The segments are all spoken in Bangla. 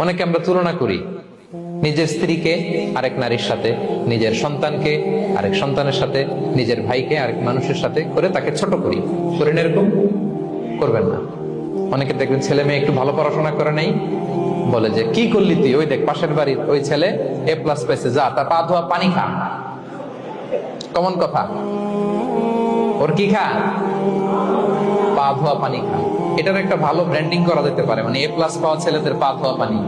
অনেকে আমরা তুলনা করি নিজের স্ত্রীকে আরেক নারীর সাথে, নিজের সন্তানকে আরেক সন্তানের সাথে, নিজের ভাইকে আরেক মানুষের সাথে করে তাকে ছোট করি। করেন এরকম? করবেন না। অনেকে দেখবেন ছেলে মেয়ে একটু ভালো পড়াশোনা করে নেই, বলে যে কি করলি তুই, ওই দেখ পাশের বাড়ির ওই ছেলে A+ পেয়েছে, যা তার পা ধোয়া পানি খা। কমন কথা, ওর কি খা? পা ধোয়া পানি খা। এটার একটা ভালো ব্র্যান্ডিং করা যেতে পারে, মানে A+ পাওয়া ছেলেদের পা ধোয়া পানি,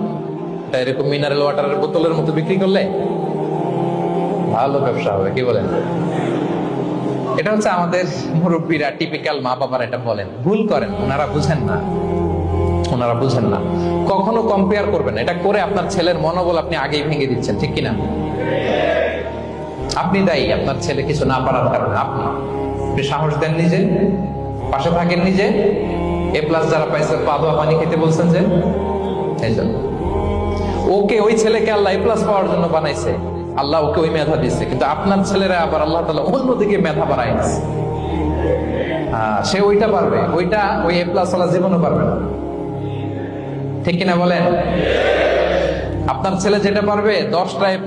এরকম মিনারেল ওয়াটারের বোতলের মতো বিক্রি করলে ভালো ব্যবসা হবে, কি বলেন? এটা হচ্ছে আমাদের মুরব্বীরা, টিপিক্যাল মা বাবারা এটা বলেন, ভুল করেন, ওনারা বুঝেন না, ওনারা বুঝেন না। কখনো কম্পেয়ার করবেন, এটা করে আপনার ছেলের মনোবল আপনি আগেই ভেঙে দিচ্ছেন, ঠিক কিনা? আপনি দায়ী আপনার ছেলে কিছু না পারার কারণে। আপনি সাহস দেন নিজে, পাশে থাকেন নিজে। A+ যারা পাইছে পা ধোয়া পানি খেতে বলছেন যে, এই জন্য ওকে, ওই ছেলেকে আল্লাহ A+ পাওয়ার জন্য বানাইছে, আল্লাহ ওকে ওই মেধা দিচ্ছে, কিন্তু আপনার ছেলেরা আবার আল্লাহ তাআলা অন্যদিকে মেধা বাড়ায় দিচ্ছে। সে ওইটা পারবে, ওইটা ওই A+ ওয়ালা জীবনও পারবে না, ঠিক কিনা বলেন? আপনার ছেলে যেটা পারবে 10টা A+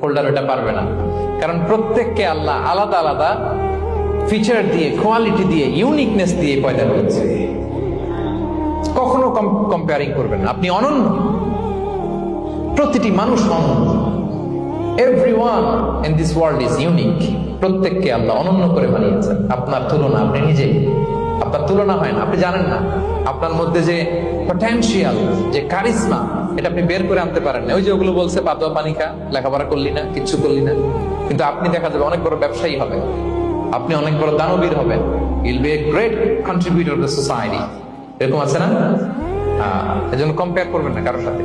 হোল্ডার ওটা পারবে না, কারণ প্রত্যেককে আল্লাহ আলাদা আলাদা ফিচার দিয়ে, কোয়ালিটি দিয়ে, ইউনিকনেস দিয়ে পয়দা করেছে। কখনো কম্পেয়ারিং করবেন না, আপনি অনন্য, প্রতিটি মানুষ অনন্য। Everyone in this world is unique. প্রত্যেককে আল্লাহ অনন্য করে বানিয়েছেন। আপনার তুলনা আপনি নিজে, আপনার তুলনা হয় না, আপনি জানেন না আপনার মধ্যে যে পটেনশিয়াল, যে কারিশমা, এটা আপনি বের করে আনতে পারেন না। ওই যে ওগুলো বলছে পা ধোয়া পানি খা, লেখাপড়া করলি না, কিচ্ছু করলি না, কিন্তু আপনি দেখা যাবে অনেক বড় ব্যবসায়ী হবেন, আপনি অনেক বড় দানবীর হবেন। You'll be a great contributor to the society. এরকম আছে না? এজন্য কম্পেয়ার করবেন না কারোর সাথে।